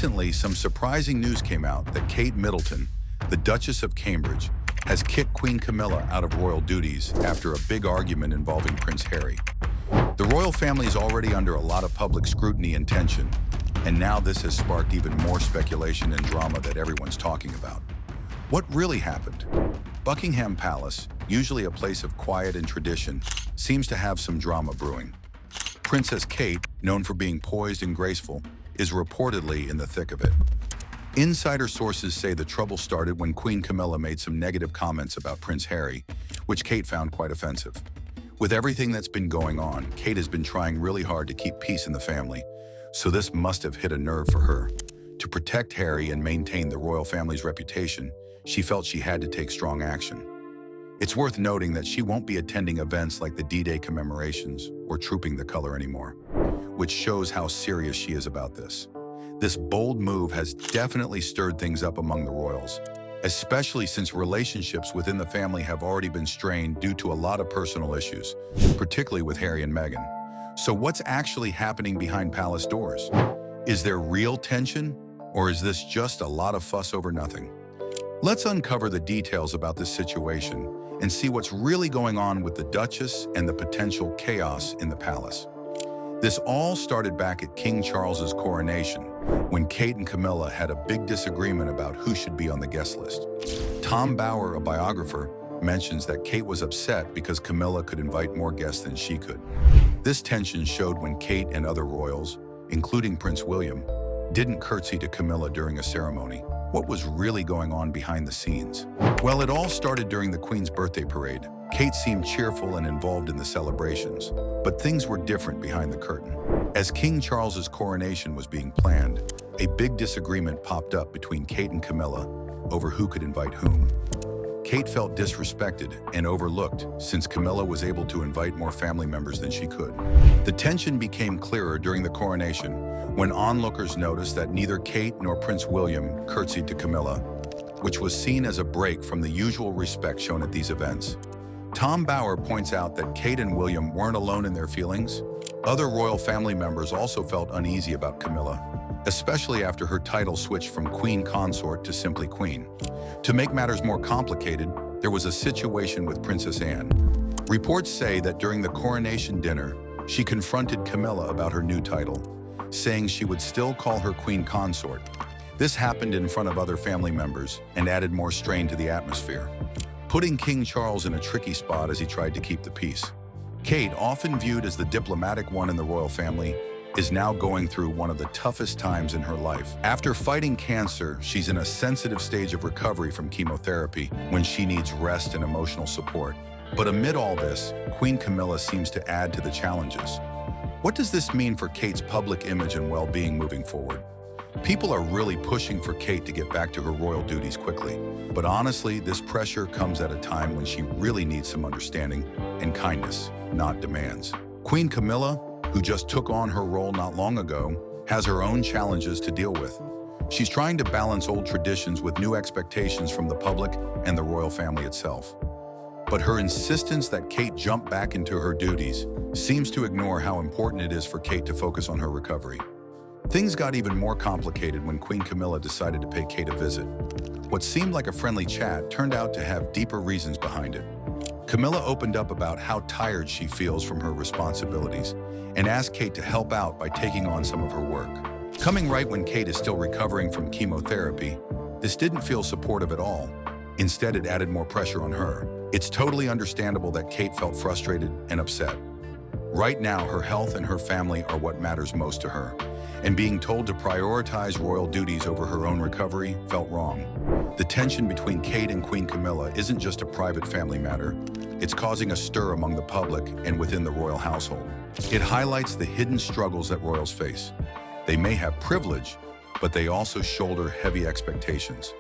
Recently, some surprising news came out that Kate Middleton, the Duchess of Cambridge, has kicked Queen Camilla out of royal duties after a big argument involving Prince Harry. The royal family is already under a lot of public scrutiny and tension, and now this has sparked even more speculation and drama that everyone's talking about. What really happened? Buckingham Palace, usually a place of quiet and tradition, seems to have some drama brewing. Princess Kate, known for being poised and graceful, is reportedly in the thick of it. Insider sources say the trouble started when Queen Camilla made some negative comments about Prince Harry, which Kate found quite offensive. With everything that's been going on, Kate has been trying really hard to keep peace in the family, so this must have hit a nerve for her. To protect Harry and maintain the royal family's reputation, she felt she had to take strong action. It's worth noting that she won't be attending events like the D-Day commemorations or trooping the color anymore, which shows how serious she is about this. This bold move has definitely stirred things up among the royals, especially since relationships within the family have already been strained due to a lot of personal issues, particularly with Harry and Meghan. So what's actually happening behind palace doors? Is there real tension, or is this just a lot of fuss over nothing? Let's uncover the details about this situation and see what's really going on with the Duchess and the potential chaos in the palace. This all started back at King Charles's coronation, when Kate and Camilla had a big disagreement about who should be on the guest list. Tom Bower, a biographer, mentions that Kate was upset because Camilla could invite more guests than she could. This tension showed when Kate and other royals, including Prince William, didn't curtsy to Camilla during a ceremony. What was really going on behind the scenes? Well, it all started during the Queen's birthday parade. Kate seemed cheerful and involved in the celebrations, but things were different behind the curtain. As King Charles's coronation was being planned, a big disagreement popped up between Kate and Camilla over who could invite whom. Kate felt disrespected and overlooked since Camilla was able to invite more family members than she could. The tension became clearer during the coronation when onlookers noticed that neither Kate nor Prince William curtsied to Camilla, which was seen as a break from the usual respect shown at these events. Tom Bower points out that Kate and William weren't alone in their feelings. Other royal family members also felt uneasy about Camilla, especially after her title switched from Queen Consort to simply Queen. To make matters more complicated, there was a situation with Princess Anne. Reports say that during the coronation dinner, she confronted Camilla about her new title, saying she would still call her Queen Consort. This happened in front of other family members and added more strain to the atmosphere, putting King Charles in a tricky spot as he tried to keep the peace. Kate, often viewed as the diplomatic one in the royal family, is now going through one of the toughest times in her life. After fighting cancer, she's in a sensitive stage of recovery from chemotherapy when she needs rest and emotional support. But amid all this, Queen Camilla seems to add to the challenges. What does this mean for Kate's public image and well-being moving forward? People are really pushing for Kate to get back to her royal duties quickly. But honestly, this pressure comes at a time when she really needs some understanding and kindness, not demands. Queen Camilla, who just took on her role not long ago, has her own challenges to deal with. She's trying to balance old traditions with new expectations from the public and the royal family itself. But her insistence that Kate jump back into her duties seems to ignore how important it is for Kate to focus on her recovery. Things got even more complicated when Queen Camilla decided to pay Kate a visit. What seemed like a friendly chat turned out to have deeper reasons behind it. Camilla opened up about how tired she feels from her responsibilities and asked Kate to help out by taking on some of her work. Coming right when Kate is still recovering from chemotherapy, this didn't feel supportive at all. Instead, it added more pressure on her. It's totally understandable that Kate felt frustrated and upset. Right now, her health and her family are what matters most to her, and being told to prioritize royal duties over her own recovery felt wrong. The tension between Kate and Queen Camilla isn't just a private family matter. It's causing a stir among the public and within the royal household. It highlights the hidden struggles that royals face. They may have privilege, but they also shoulder heavy expectations.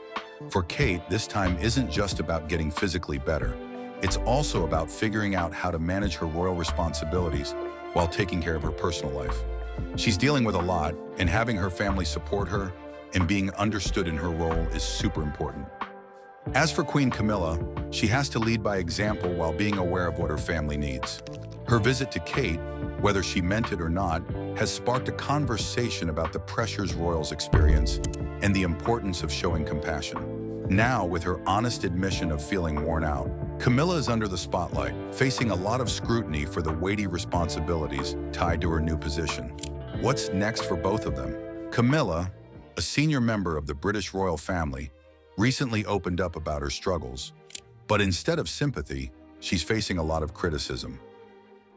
For Kate, this time isn't just about getting physically better. It's also about figuring out how to manage her royal responsibilities while taking care of her personal life. She's dealing with a lot, and having her family support her and being understood in her role is super important. As for Queen Camilla, she has to lead by example while being aware of what her family needs. Her visit to Kate, whether she meant it or not, has sparked a conversation about the pressures royals experience and the importance of showing compassion. Now, with her honest admission of feeling worn out, Camilla is under the spotlight, facing a lot of scrutiny for the weighty responsibilities tied to her new position. What's next for both of them? Camilla, a senior member of the British royal family, recently opened up about her struggles. But instead of sympathy, she's facing a lot of criticism.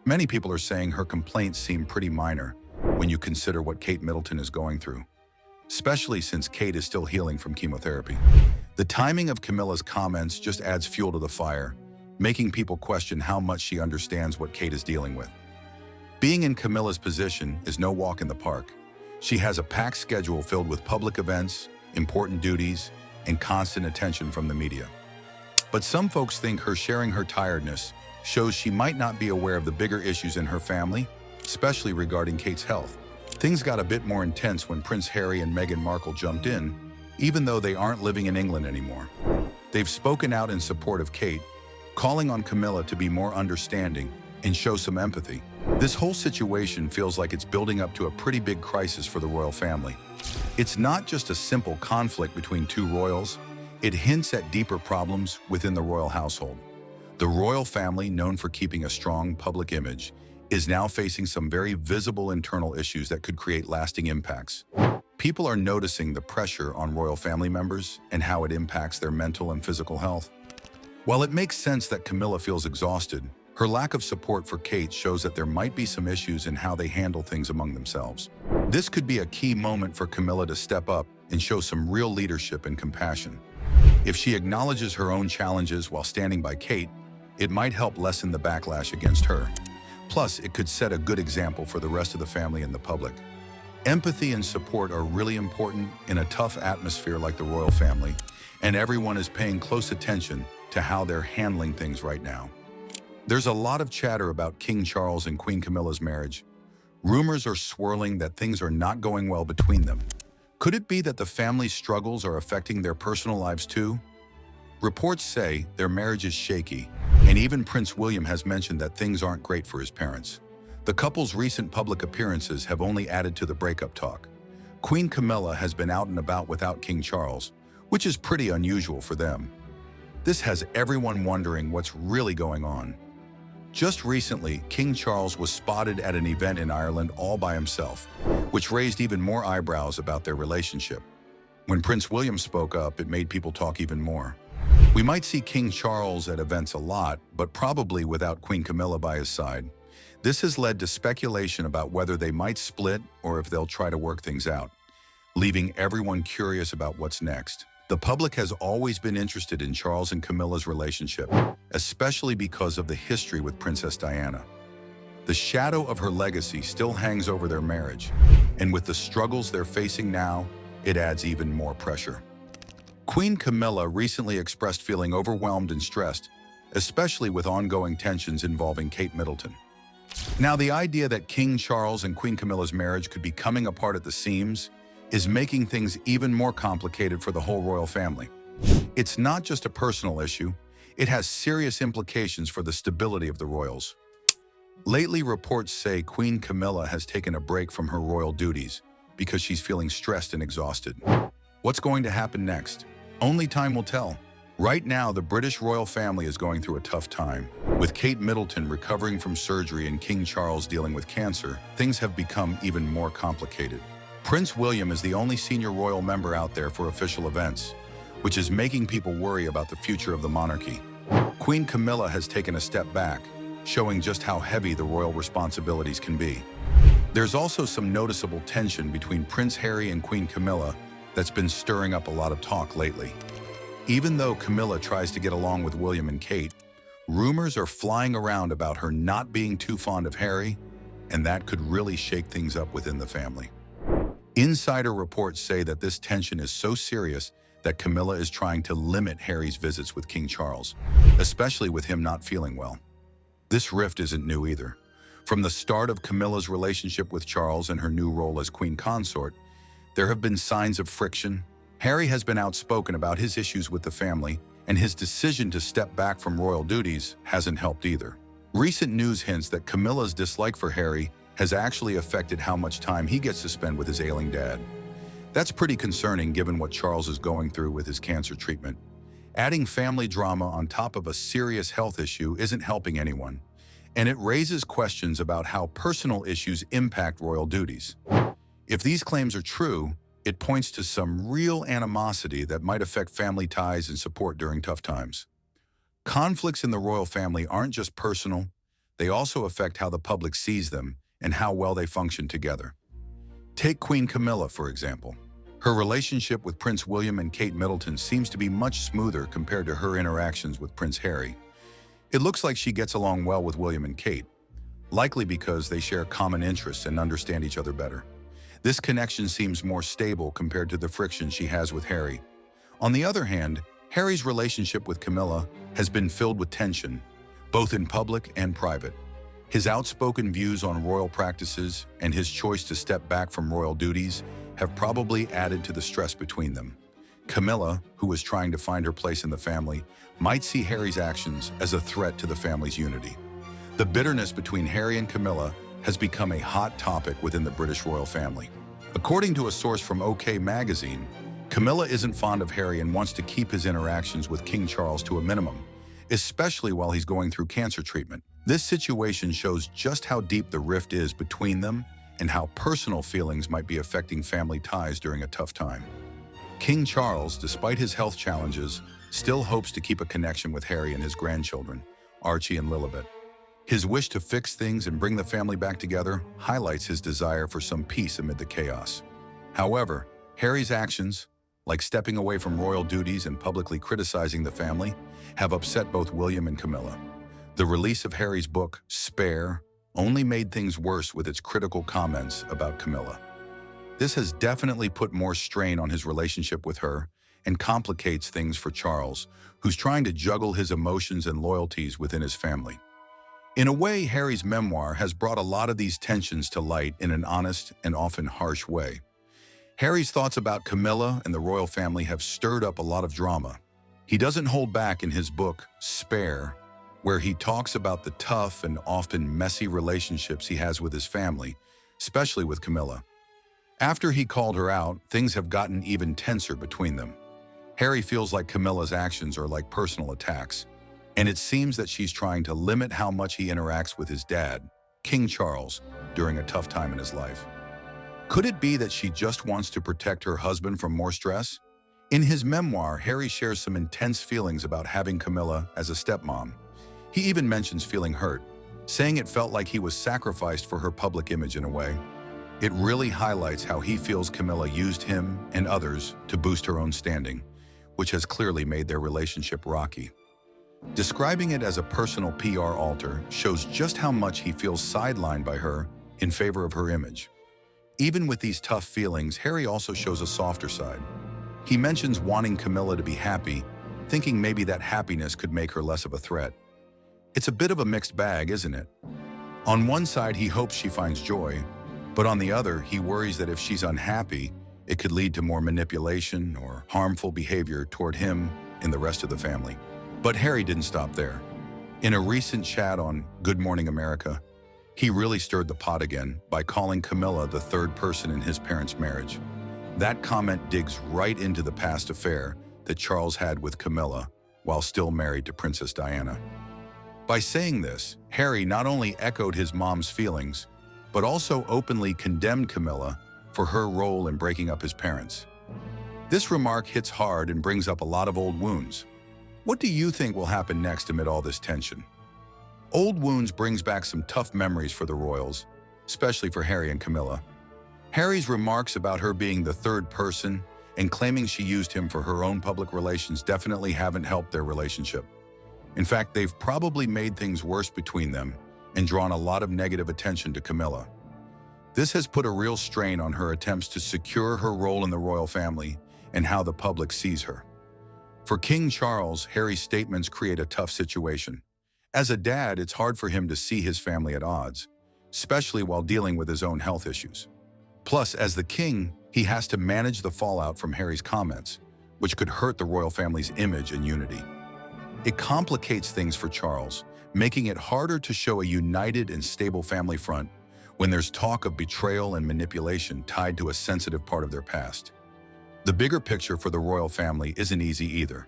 Many people are saying her complaints seem pretty minor when you consider what Kate Middleton is going through, especially since Kate is still healing from chemotherapy. The timing of Camilla's comments just adds fuel to the fire, making people question how much she understands what Kate is dealing with. Being in Camilla's position is no walk in the park. She has a packed schedule filled with public events, important duties, and constant attention from the media. But some folks think her sharing her tiredness shows she might not be aware of the bigger issues in her family, especially regarding Kate's health. Things got a bit more intense when Prince Harry and Meghan Markle jumped in, even though they aren't living in England anymore. They've spoken out in support of Kate, calling on Camilla to be more understanding and show some empathy. This whole situation feels like it's building up to a pretty big crisis for the royal family. It's not just a simple conflict between two royals, it hints at deeper problems within the royal household. The royal family, known for keeping a strong public image, is now facing some very visible internal issues that could create lasting impacts. People are noticing the pressure on royal family members and how it impacts their mental and physical health. While it makes sense that Camilla feels exhausted, her lack of support for Kate shows that there might be some issues in how they handle things among themselves. This could be a key moment for Camilla to step up and show some real leadership and compassion. If she acknowledges her own challenges while standing by Kate, it might help lessen the backlash against her. Plus, it could set a good example for the rest of the family and the public. Empathy and support are really important in a tough atmosphere like the royal family, and everyone is paying close attention to how they're handling things right now. There's a lot of chatter about King Charles and Queen Camilla's marriage. Rumors are swirling that things are not going well between them. Could it be that the family's struggles are affecting their personal lives too? Reports say their marriage is shaky, and even Prince William has mentioned that things aren't great for his parents. The couple's recent public appearances have only added to the breakup talk. Queen Camilla has been out and about without King Charles, which is pretty unusual for them. This has everyone wondering what's really going on. Just recently, King Charles was spotted at an event in Ireland all by himself, which raised even more eyebrows about their relationship. When Prince William spoke up, it made people talk even more. We might see King Charles at events a lot, but probably without Queen Camilla by his side. This has led to speculation about whether they might split or if they'll try to work things out, leaving everyone curious about what's next. The public has always been interested in Charles and Camilla's relationship, especially because of the history with Princess Diana. The shadow of her legacy still hangs over their marriage, and with the struggles they're facing now, it adds even more pressure. Queen Camilla recently expressed feeling overwhelmed and stressed, especially with ongoing tensions involving Kate Middleton. Now, the idea that King Charles and Queen Camilla's marriage could be coming apart at the seams is making things even more complicated for the whole royal family. It's not just a personal issue, it has serious implications for the stability of the royals. Lately, reports say Queen Camilla has taken a break from her royal duties because she's feeling stressed and exhausted. What's going to happen next? Only time will tell. Right now, the British royal family is going through a tough time. With Kate Middleton recovering from surgery and King Charles dealing with cancer, things have become even more complicated. Prince William is the only senior royal member out there for official events, which is making people worry about the future of the monarchy. Queen Camilla has taken a step back, showing just how heavy the royal responsibilities can be. There's also some noticeable tension between Prince Harry and Queen Camilla that's been stirring up a lot of talk lately. Even though Camilla tries to get along with William and Kate, rumors are flying around about her not being too fond of Harry, and that could really shake things up within the family. Insider reports say that this tension is so serious that Camilla is trying to limit Harry's visits with King Charles, especially with him not feeling well. This rift isn't new either. From the start of Camilla's relationship with Charles and her new role as queen consort, there have been signs of friction. Harry has been outspoken about his issues with the family, and his decision to step back from royal duties hasn't helped either. Recent news hints that Camilla's dislike for Harry has actually affected how much time he gets to spend with his ailing dad. That's pretty concerning given what Charles is going through with his cancer treatment. Adding family drama on top of a serious health issue isn't helping anyone, and it raises questions about how personal issues impact royal duties. If these claims are true, it points to some real animosity that might affect family ties and support during tough times. Conflicts in the royal family aren't just personal, they also affect how the public sees them and how well they function together. Take Queen Camilla, for example. Her relationship with Prince William and Kate Middleton seems to be much smoother compared to her interactions with Prince Harry. It looks like she gets along well with William and Kate, likely because they share common interests and understand each other better. This connection seems more stable compared to the friction she has with Harry. On the other hand, Harry's relationship with Camilla has been filled with tension, both in public and private. His outspoken views on royal practices and his choice to step back from royal duties have probably added to the stress between them. Camilla, who is trying to find her place in the family, might see Harry's actions as a threat to the family's unity. The bitterness between Harry and Camilla has become a hot topic within the British royal family. According to a source from OK magazine, Camilla isn't fond of Harry and wants to keep his interactions with King Charles to a minimum, especially while he's going through cancer treatment. This situation shows just how deep the rift is between them and how personal feelings might be affecting family ties during a tough time. King Charles, despite his health challenges, still hopes to keep a connection with Harry and his grandchildren, Archie and Lilibet. His wish to fix things and bring the family back together highlights his desire for some peace amid the chaos. However, Harry's actions, like stepping away from royal duties and publicly criticizing the family, have upset both William and Camilla. The release of Harry's book, Spare, only made things worse with its critical comments about Camilla. This has definitely put more strain on his relationship with her and complicates things for Charles, who's trying to juggle his emotions and loyalties within his family. In a way, Harry's memoir has brought a lot of these tensions to light in an honest and often harsh way. Harry's thoughts about Camilla and the royal family have stirred up a lot of drama. He doesn't hold back in his book, Spare, where he talks about the tough and often messy relationships he has with his family, especially with Camilla. After he called her out, things have gotten even tenser between them. Harry feels like Camilla's actions are like personal attacks, and it seems that she's trying to limit how much he interacts with his dad, King Charles, during a tough time in his life. Could it be that she just wants to protect her husband from more stress? In his memoir, Harry shares some intense feelings about having Camilla as a stepmom. He even mentions feeling hurt, saying it felt like he was sacrificed for her public image in a way. It really highlights how he feels Camilla used him and others to boost her own standing, which has clearly made their relationship rocky. Describing it as a personal PR alter shows just how much he feels sidelined by her in favor of her image. Even with these tough feelings, Harry also shows a softer side. He mentions wanting Camilla to be happy, thinking maybe that happiness could make her less of a threat. It's a bit of a mixed bag, isn't it? On one side, he hopes she finds joy, but on the other, he worries that if she's unhappy, it could lead to more manipulation or harmful behavior toward him and the rest of the family. But Harry didn't stop there. In a recent chat on Good Morning America, he really stirred the pot again by calling Camilla the third person in his parents' marriage. That comment digs right into the past affair that Charles had with Camilla while still married to Princess Diana. By saying this, Harry not only echoed his mom's feelings, but also openly condemned Camilla for her role in breaking up his parents. This remark hits hard and brings up a lot of old wounds. What do you think will happen next amid all this tension? Old wounds brings back some tough memories for the royals, especially for Harry and Camilla. Harry's remarks about her being the third person and claiming she used him for her own public relations definitely haven't helped their relationship. In fact, they've probably made things worse between them and drawn a lot of negative attention to Camilla. This has put a real strain on her attempts to secure her role in the royal family and how the public sees her. For King Charles, Harry's statements create a tough situation. As a dad, it's hard for him to see his family at odds, especially while dealing with his own health issues. Plus, as the king, he has to manage the fallout from Harry's comments, which could hurt the royal family's image and unity. It complicates things for Charles, making it harder to show a united and stable family front when there's talk of betrayal and manipulation tied to a sensitive part of their past. The bigger picture for the royal family isn't easy either.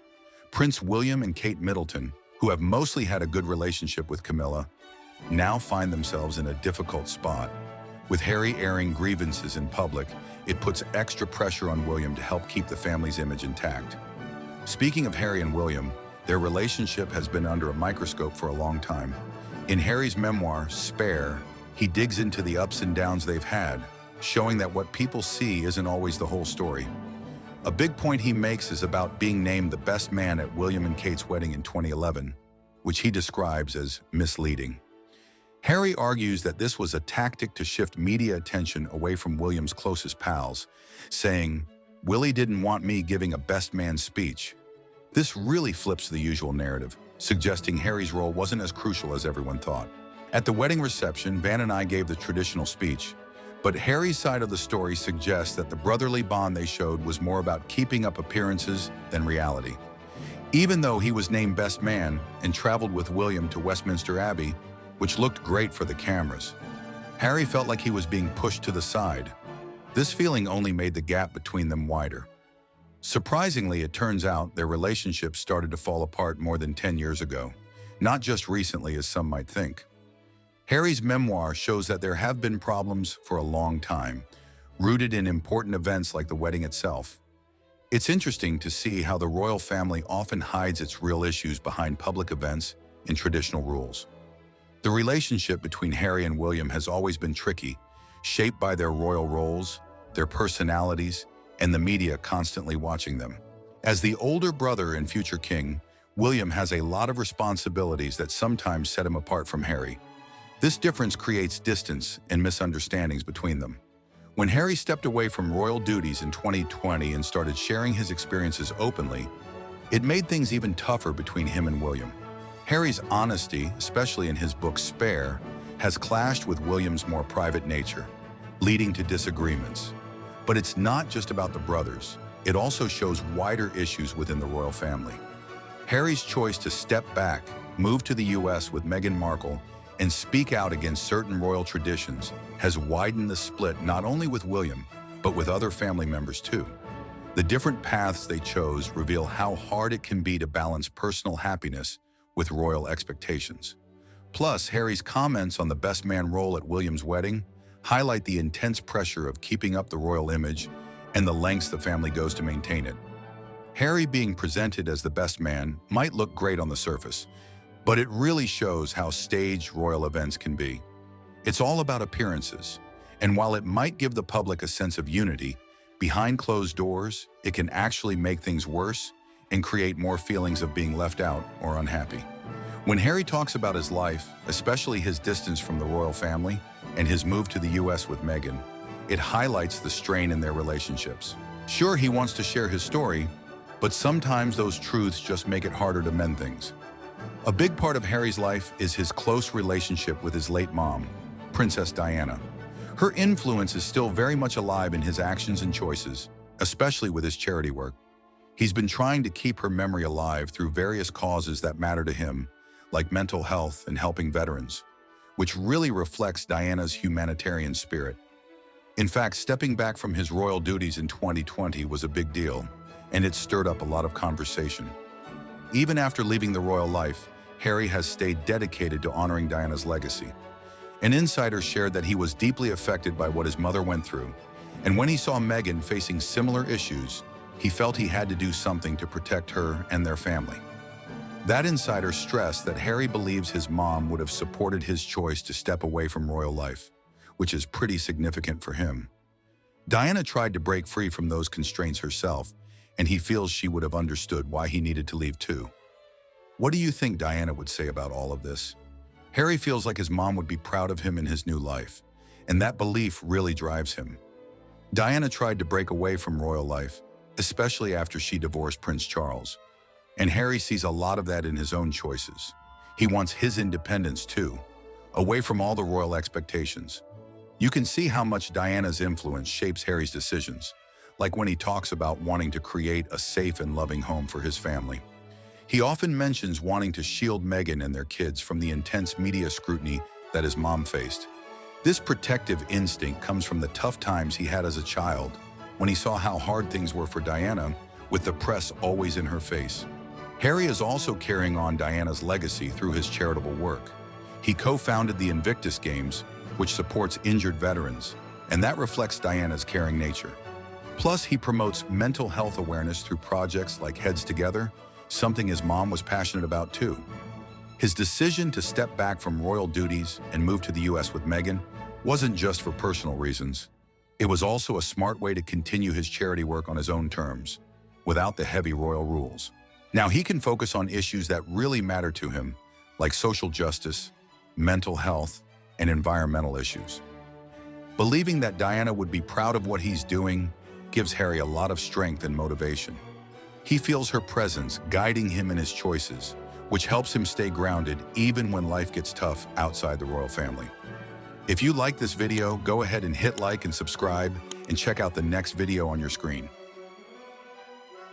Prince William and Kate Middleton, who have mostly had a good relationship with Camilla, now find themselves in a difficult spot. With Harry airing grievances in public, it puts extra pressure on William to help keep the family's image intact. Speaking of Harry and William, their relationship has been under a microscope for a long time. In Harry's memoir, Spare, he digs into the ups and downs they've had, showing that what people see isn't always the whole story. A big point he makes is about being named the best man at William and Kate's wedding in 2011, which he describes as misleading. Harry argues that this was a tactic to shift media attention away from William's closest pals, saying, "Willie didn't want me giving a best man speech." This really flips the usual narrative, suggesting Harry's role wasn't as crucial as everyone thought. At the wedding reception, Van and I gave the traditional speech, but Harry's side of the story suggests that the brotherly bond they showed was more about keeping up appearances than reality. Even though he was named best man and traveled with William to Westminster Abbey, which looked great for the cameras, Harry felt like he was being pushed to the side. This feeling only made the gap between them wider. Surprisingly, it turns out their relationship started to fall apart more than 10 years ago, not just recently as some might think. Harry's memoir shows that there have been problems for a long time, rooted in important events like the wedding itself. It's interesting to see how the royal family often hides its real issues behind public events and traditional rules. The relationship between Harry and William has always been tricky, shaped by their royal roles, their personalities, and the media constantly watching them. As the older brother and future king, William has a lot of responsibilities that sometimes set him apart from Harry. This difference creates distance and misunderstandings between them. When Harry stepped away from royal duties in 2020 and started sharing his experiences openly, it made things even tougher between him and William. Harry's honesty, especially in his book Spare, has clashed with William's more private nature, leading to disagreements. But it's not just about the brothers. It also shows wider issues within the royal family. Harry's choice to step back, move to the US with Meghan Markle, and speak out against certain royal traditions has widened the split not only with William, but with other family members too. The different paths they chose reveal how hard it can be to balance personal happiness with royal expectations. Plus, Harry's comments on the best man role at William's wedding highlight the intense pressure of keeping up the royal image and the lengths the family goes to maintain it. Harry being presented as the best man might look great on the surface, but it really shows how staged royal events can be. It's all about appearances, and while it might give the public a sense of unity, behind closed doors, it can actually make things worse and create more feelings of being left out or unhappy. When Harry talks about his life, especially his distance from the royal family and his move to the US with Meghan, it highlights the strain in their relationships. Sure, he wants to share his story, but sometimes those truths just make it harder to mend things. A big part of Harry's life is his close relationship with his late mom, Princess Diana. Her influence is still very much alive in his actions and choices, especially with his charity work. He's been trying to keep her memory alive through various causes that matter to him, like mental health and helping veterans, which really reflects Diana's humanitarian spirit. In fact, stepping back from his royal duties in 2020 was a big deal, and it stirred up a lot of conversation. Even after leaving the royal life, Harry has stayed dedicated to honoring Diana's legacy. An insider shared that he was deeply affected by what his mother went through, and when he saw Meghan facing similar issues, he felt he had to do something to protect her and their family. That insider stressed that Harry believes his mom would have supported his choice to step away from royal life, which is pretty significant for him. Diana tried to break free from those constraints herself, and he feels she would have understood why he needed to leave too. What do you think Diana would say about all of this? Harry feels like his mom would be proud of him in his new life, and that belief really drives him. Diana tried to break away from royal life, especially after she divorced Prince Charles. And Harry sees a lot of that in his own choices. He wants his independence too, away from all the royal expectations. You can see how much Diana's influence shapes Harry's decisions, like when he talks about wanting to create a safe and loving home for his family. He often mentions wanting to shield Meghan and their kids from the intense media scrutiny that his mom faced. This protective instinct comes from the tough times he had as a child, when he saw how hard things were for Diana, with the press always in her face. Harry is also carrying on Diana's legacy through his charitable work. He co-founded the Invictus Games, which supports injured veterans, and that reflects Diana's caring nature. Plus, he promotes mental health awareness through projects like Heads Together, something his mom was passionate about too. His decision to step back from royal duties and move to the US with Meghan wasn't just for personal reasons. It was also a smart way to continue his charity work on his own terms, without the heavy royal rules. Now he can focus on issues that really matter to him, like social justice, mental health, and environmental issues. Believing that Diana would be proud of what he's doing gives Harry a lot of strength and motivation. He feels her presence guiding him in his choices, which helps him stay grounded even when life gets tough outside the royal family. If you like this video, go ahead and hit like and subscribe, and check out the next video on your screen.